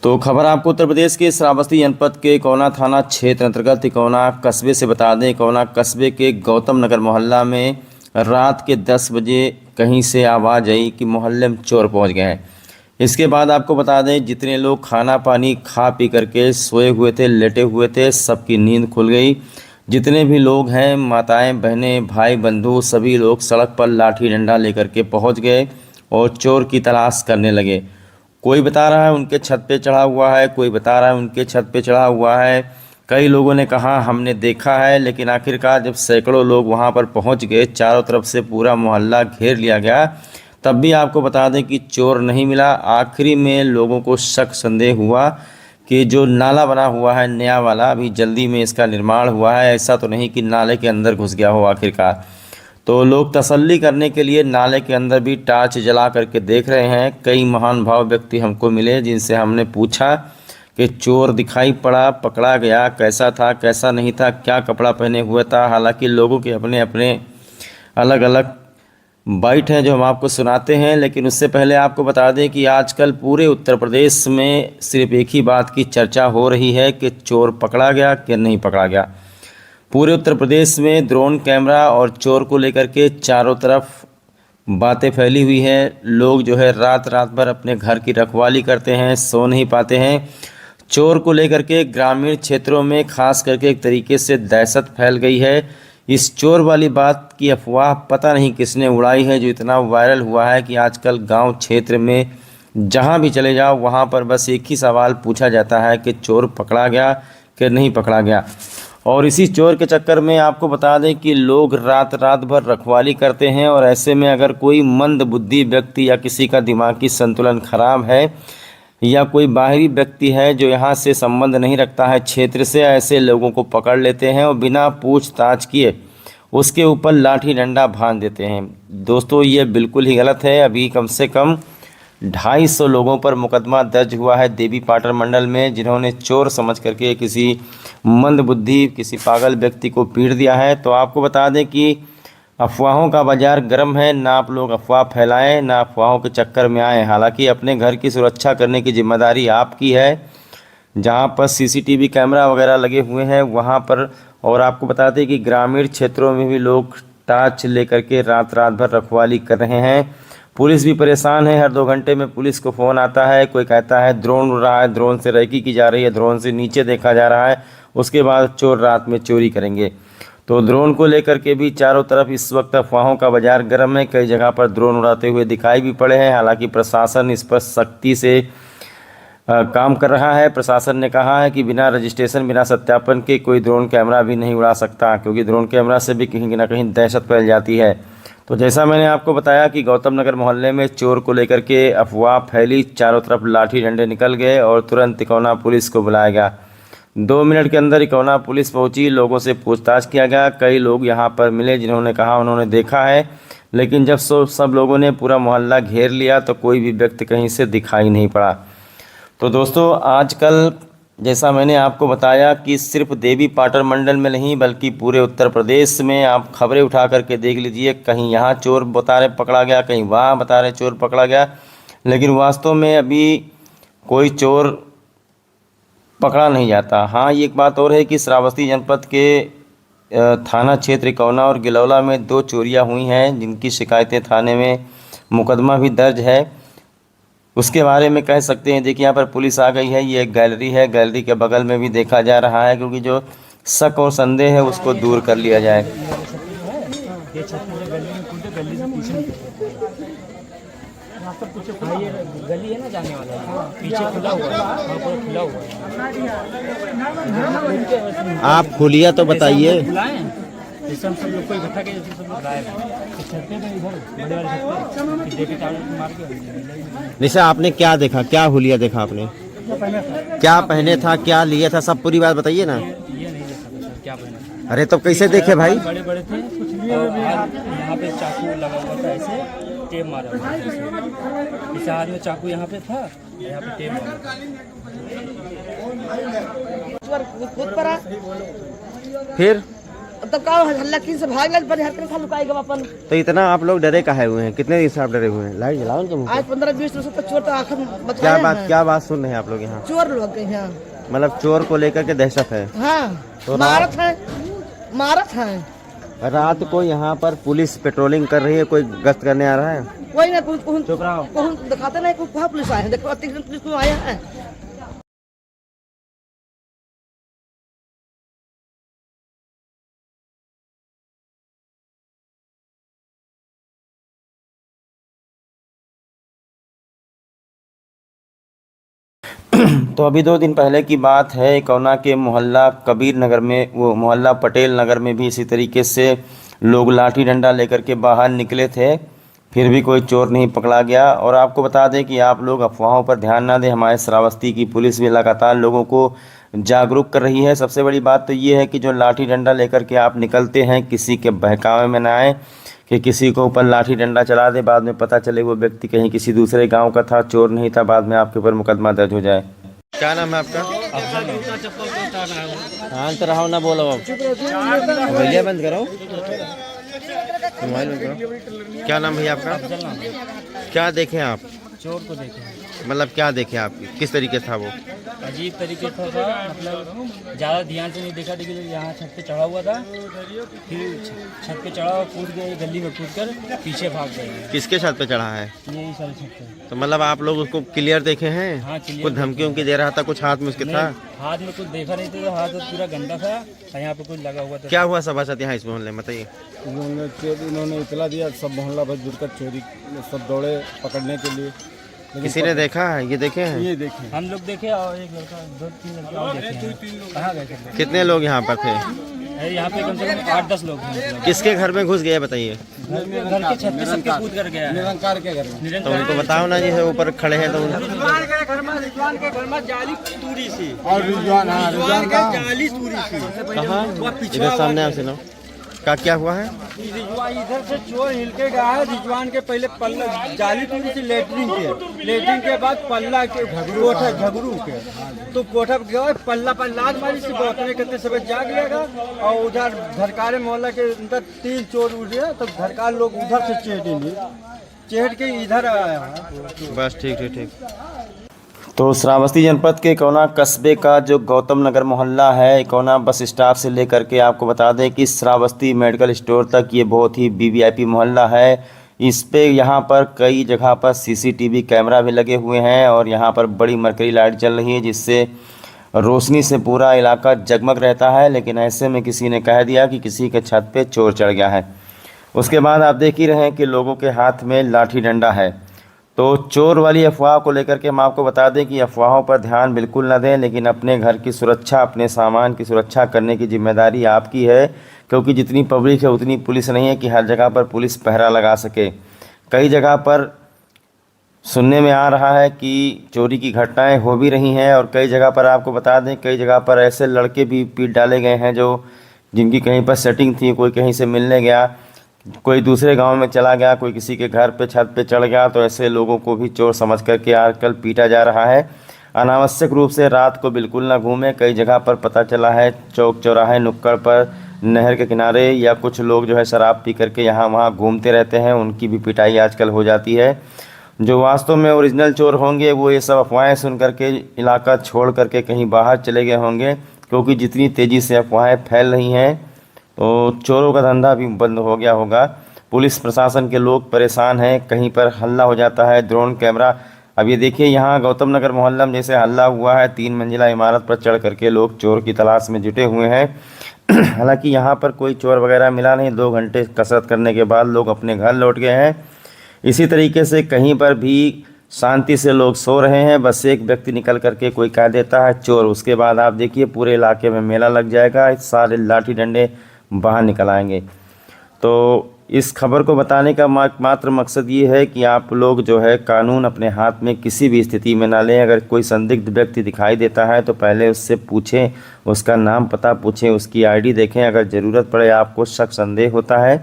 तो खबर आपको उत्तर प्रदेश के श्रावस्ती जनपद के इकौना थाना क्षेत्र अंतर्गत इकौना कस्बे से बता दें। इकौना कस्बे के गौतम नगर मोहल्ला में रात के 10 बजे कहीं से आवाज़ आई कि मोहल्ले में चोर पहुंच गए हैं। इसके बाद आपको बता दें, जितने लोग खाना पानी खा पी करके सोए हुए थे, लेटे हुए थे, सबकी नींद खुल गई। जितने भी लोग हैं, माताएं, बहनें, भाई, बंधु, सभी लोग सड़क पर लाठी डंडा लेकर के पहुंच गए और चोर की तलाश करने लगे। कोई बता रहा है उनके छत पे चढ़ा हुआ है, कोई बता रहा है उनके छत पे चढ़ा हुआ है। कई लोगों ने कहा हमने देखा है, लेकिन आखिरकार जब सैकड़ों लोग वहां पर पहुंच गए, चारों तरफ से पूरा मोहल्ला घेर लिया गया, तब भी आपको बता दें कि चोर नहीं मिला। आखिरी में लोगों को शक संदेह हुआ कि जो नाला बना हुआ है नया वाला, अभी जल्दी में इसका निर्माण हुआ है, ऐसा तो नहीं कि नाले के अंदर घुस गया हो आखिरकार। तो लोग तसल्ली करने के लिए नाले के अंदर भी टार्च जला करके देख रहे हैं। कई महान भाव व्यक्ति हमको मिले जिनसे हमने पूछा कि चोर दिखाई पड़ा, पकड़ा गया, कैसा था, कैसा नहीं था, क्या कपड़ा पहने हुआ था। हालांकि लोगों के अपने अपने अलग अलग बाइट हैं जो हम आपको सुनाते हैं, लेकिन उससे पहले आपको बता दें कि आजकल पूरे उत्तर प्रदेश में सिर्फ एक ही बात की चर्चा हो रही है कि चोर पकड़ा गया कि नहीं पकड़ा गया। पूरे उत्तर प्रदेश में ड्रोन कैमरा और चोर को लेकर के चारों तरफ बातें फैली हुई हैं। लोग जो है रात रात भर अपने घर की रखवाली करते हैं, सो नहीं पाते हैं। चोर को लेकर के ग्रामीण क्षेत्रों में खास करके एक तरीके से दहशत फैल गई है। इस चोर वाली बात की अफवाह पता नहीं किसने उड़ाई है, जो इतना वायरल हुआ है कि आजकल गांव क्षेत्र में जहां भी चले जाओ वहां पर बस एक ही सवाल पूछा जाता है कि चोर पकड़ा गया कि नहीं पकड़ा गया। और इसी चोर के चक्कर में आपको बता दें कि लोग रात रात भर रखवाली करते हैं, और ऐसे में अगर कोई मंद बुद्धि व्यक्ति या किसी का दिमागी संतुलन खराब है या कोई बाहरी व्यक्ति है जो यहाँ से संबंध नहीं रखता है क्षेत्र से, ऐसे लोगों को पकड़ लेते हैं और बिना पूछताछ किए उसके ऊपर लाठी डंडा बांध देते हैं। दोस्तों, ये बिल्कुल ही गलत है। अभी कम से कम 250 लोगों पर मुकदमा दर्ज हुआ है देवी पाटन मंडल में, जिन्होंने चोर समझ करके किसी मंद बुद्धि, किसी पागल व्यक्ति को पीट दिया है। तो आपको बता दें कि अफवाहों का बाजार गर्म है, ना आप लोग अफवाह फैलाएं, ना अफवाहों के चक्कर में आएँ। हालांकि अपने घर की सुरक्षा करने की जिम्मेदारी आपकी है। जहां पर सीसीटीवी कैमरा वगैरह लगे हुए हैं वहां पर, और आपको बता दें कि ग्रामीण क्षेत्रों में भी लोग टार्च लेकर के रात रात भर रखवाली कर रहे हैं। पुलिस भी परेशान है, हर 2 घंटे में पुलिस को फ़ोन आता है। कोई कहता है ड्रोन उड़ रहा है, ड्रोन से रेकी की जा रही है, ड्रोन से नीचे देखा जा रहा है, उसके बाद चोर रात में चोरी करेंगे। तो ड्रोन को लेकर के भी चारों तरफ इस वक्त अफवाहों का बाजार गर्म है। कई जगह पर ड्रोन उड़ाते हुए दिखाई भी पड़े हैं। हालांकि प्रशासन इस पर सख्ती से काम कर रहा है। प्रशासन ने कहा है कि बिना रजिस्ट्रेशन, बिना सत्यापन के कोई ड्रोन कैमरा भी नहीं उड़ा सकता, क्योंकि ड्रोन कैमरा से भी कहीं ना कहीं दहशत फैल जाती है। तो जैसा मैंने आपको बताया कि गौतम नगर मोहल्ले में चोर को लेकर के अफवाह फैली, चारों तरफ लाठी डंडे निकल गए और तुरंत इकौना पुलिस को बुलाया गया। 2 मिनट के अंदर इकौना पुलिस पहुंची, लोगों से पूछताछ किया गया। कई लोग यहां पर मिले जिन्होंने कहा उन्होंने देखा है, लेकिन जब सब लोगों ने पूरा मोहल्ला घेर लिया तो कोई भी व्यक्ति कहीं से दिखाई नहीं पड़ा। तो दोस्तों, आजकल जैसा मैंने आपको बताया कि सिर्फ देवी पाटन मंडल में नहीं बल्कि पूरे उत्तर प्रदेश में आप खबरें उठा करके देख लीजिए। कहीं यहाँ चोर बता रहे पकड़ा गया, कहीं वहाँ बता रहे चोर पकड़ा गया, लेकिन वास्तव में अभी कोई चोर पकड़ा नहीं जाता। हाँ, ये एक बात और है कि श्रावस्ती जनपद के थाना क्षेत्र इकौना और गिलौला में 2 चोरियाँ हुई हैं, जिनकी शिकायतें थाने में मुकदमा भी दर्ज है। उसके बारे में कह सकते हैं, देखिए यहाँ पर पुलिस आ गई है। ये एक गैलरी है, गैलरी के बगल में भी देखा जा रहा है, क्योंकि जो शक और संदेह है उसको दूर कर लिया जाए। गली है ना जाने वाला, पीछे खुला हुआ है, खुला हुआ है। आप खुलिया तो बताइए। जैसे हम सब लोग को इकट्ठा किया, जैसे सब लोग गायब हैं। छत पे इधर बड़े वाले छत पे देखे टावर मार के। जैसे आपने क्या देखा, क्या हुलिया देखा आपने? क्या पहने था, क्या लिए था, सब पूरी बात बताइए ना। ये नहीं देखा सर, क्या पहना था। अरे तो कैसे देखे भाई? बड़े बड़े थे, कुछ यहाँ पे चाकू लगा हुआ था, ऐसे टेप मारा हुआ था। इस हाथ में चाकू यहाँ पे था, यहाँ पे टेप मारा। फिर तब का हल्ला की से भाग गए पर हर तरह लुकाई गए अपन। तो इतना आप लोग डरे काहे हुए हैं? कितने दिन से आप डरे हुए हैं? लाइट जलाओ इनके मुंह पे। आज 15-20 दिन से तो चोर तो आखिर बचाए हैं। क्या बात सुन रहे हैं आप लोग यहाँ? चोर लोग गए हैं। मतलब चोर को लेकर के दहशत है। हाँ तो मारत है। रात को यहाँ पर पुलिस पेट्रोलिंग कर रही है, कोई गश्त करने आ रहा है? कोई ना कौन दिखाते नहीं, कहाँ पुलिस आए हैं, देखो 30 दिन पुलिस आया है। तो अभी 2 दिन पहले की बात है, कोना के मोहल्ला कबीर नगर में, वो मोहल्ला पटेल नगर में भी इसी तरीके से लोग लाठी डंडा लेकर के बाहर निकले थे, फिर भी कोई चोर नहीं पकड़ा गया। और आपको बता दें कि आप लोग अफवाहों पर ध्यान ना दें, हमारे श्रावस्ती की पुलिस भी लगातार लोगों को जागरूक कर रही है। सबसे बड़ी बात तो ये है कि जो लाठी डंडा लेकर के आप निकलते हैं, किसी के बहकावे में ना आए कि किसी को ऊपर लाठी डंडा चला दे, बाद में पता चले वो व्यक्ति कहीं किसी दूसरे गांव का था, चोर नहीं था, बाद में आपके ऊपर मुकदमा दर्ज हो जाए। क्या नाम है आपका? हाँ तो रहो ना, बोलो अब भैया, बंद करो मोबाइल बंद करो। क्या नाम भैया आपका? क्या देखें आप? चोर को देखे, मतलब क्या देखे आप? किस तरीके से था वो? अजीब तरीके से था, मतलब ज़्यादा ध्यान से नहीं देखा, लेकिन यहाँ छत पे चढ़ा हुआ था, फिर छत पे चढ़ा, कूद गए गली में, कूद कर पीछे भाग गए। किसके छत पे चढ़ा है? यही सारी छत पे। तो मतलब आप लोग उसको क्लियर देखे हैं? हाँ, क्लियर। कुछ धमकी उमकी दे रहा था? कुछ हाथ में उसके था? हाथ में कुछ देखा नहीं था, हाथ पूरा गंदा था, यहाँ पे कुछ लगा हुआ था। क्या हुआ सभासद यहाँ इस मोहल्ले में, बताइए। इन्होंने इतला दिया, सब मोहल्ला भर जुड़कर चोरी, सब दौड़े पकड़ने के लिए। किसी ने देखा है? ये देखे हैं? ये देखे हम लोग देखे, और एक लड़का, 2-3 लड़के और देखे हैं। कहाँ गए थे? कितने लोग यहाँ पर थे? यहाँ पे कम से कम 8-10 लोग हैं। किसके घर में घुस गए बताइए? घर के छत पे सबके कूद कर गया है। निरंकार के घर में। तो उनको बताओ ना जी, ऊपर खड़े हैं तो रिजवान के घर में जाली तूड़ी सी, और रिजवान का जाली तूड़ी सी। कहाँ? इधर सामने आप सुनो, क्या हुआ है? रिजवान इधर से चोर हिल के गया है। रिजवान के पहले पल्ला जाली तूड़ी सी लेटरिन के बाद पल्ला के कोठा झगरू के, तो कोठा गया पल्ला पर लाद मारी सी, बोतने करते सब जाग लेगा। और उधर धरकारे मोहल्ला के अंदर 3 चोर उठे, तो धरकार लोग उधर से चेहट के इधर आया है। बस ठीक। तो श्रावस्ती जनपद के कोना कस्बे का जो गौतम नगर मोहल्ला है, कोना बस स्टॉप से लेकर के आपको बता दें कि श्रावस्ती मेडिकल स्टोर तक ये बहुत ही वीवीआईपी मोहल्ला है। इस पे यहाँ पर कई जगह पर सीसीटीवी कैमरा भी लगे हुए हैं और यहाँ पर बड़ी मरकरी लाइट चल रही है, जिससे रोशनी से पूरा इलाका जगमग रहता है। लेकिन ऐसे में किसी ने कह दिया कि किसी के छत पे चोर चढ़ गया है। उसके बाद आप देख ही रहे हैं कि लोगों के हाथ में लाठी डंडा है। तो चोर वाली अफवाह को लेकर के हम आपको बता दें कि अफवाहों पर ध्यान बिल्कुल ना दें, लेकिन अपने घर की सुरक्षा, अपने सामान की सुरक्षा करने की जिम्मेदारी आपकी है, क्योंकि जितनी पब्लिक है उतनी पुलिस नहीं है कि हर जगह पर पुलिस पहरा लगा सके। कई जगह पर सुनने में आ रहा है कि चोरी की घटनाएं हो भी रही हैं, और कई जगह पर आपको बता दें, कई जगह पर ऐसे लड़के भी पीट डाले गए हैं जो जिनकी कहीं पर सेटिंग थी, कोई कहीं से मिलने गया, कोई दूसरे गांव में चला गया, कोई किसी के घर पे छत पे चढ़ गया, तो ऐसे लोगों को भी चोर समझ करके आजकल पीटा जा रहा है। अनावश्यक रूप से रात को बिल्कुल ना घूमें। कई जगह पर पता चला है चौक चौराहे नुक्कड़ पर, नहर के किनारे, या कुछ लोग जो है शराब पी करके यहाँ वहाँ घूमते रहते हैं, उनकी भी पिटाई आजकल हो जाती है। जो वास्तव में ओरिजिनल चोर होंगे वो ये सब अफवाहें सुन करके इलाका छोड़ करके कहीं बाहर चले गए होंगे, क्योंकि जितनी तेज़ी से अफवाहें फैल रही हैं तो चोरों का धंधा भी बंद हो गया होगा। पुलिस प्रशासन के लोग परेशान हैं, कहीं पर हल्ला हो जाता है, ड्रोन कैमरा। अब ये देखिए, यहाँ गौतम नगर मोहल्ला में जैसे हल्ला हुआ है, 3 मंजिला इमारत पर चढ़ करके लोग चोर की तलाश में जुटे हुए हैं। हालांकि यहाँ पर कोई चोर वगैरह मिला नहीं। 2 घंटे कसरत करने के बाद लोग अपने घर लौट गए हैं। इसी तरीके से कहीं पर भी शांति से लोग सो रहे हैं, बस एक व्यक्ति निकल करके कोई कह देता है चोर, उसके बाद आप देखिए पूरे इलाके में मेला लग जाएगा, सारे लाठी डंडे बाहर निकल आएंगे। तो इस खबर को बताने का मात्र मकसद ये है कि आप लोग जो है कानून अपने हाथ में किसी भी स्थिति में ना लें। अगर कोई संदिग्ध व्यक्ति दिखाई देता है तो पहले उससे पूछें, उसका नाम पता पूछें, उसकी आईडी देखें। अगर ज़रूरत पड़े, आपको शक संदेह होता है,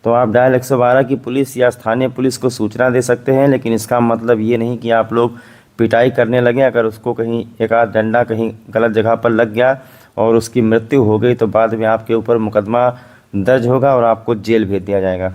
तो आप डायल 112 की पुलिस या स्थानीय पुलिस को सूचना दे सकते हैं। लेकिन इसका मतलब ये नहीं कि आप लोग पिटाई करने लगें। अगर उसको कहीं एक आध डंडा कहीं गलत जगह पर लग गया और उसकी मृत्यु हो गई तो बाद में आपके ऊपर मुकदमा दर्ज होगा और आपको जेल भेज दिया जाएगा।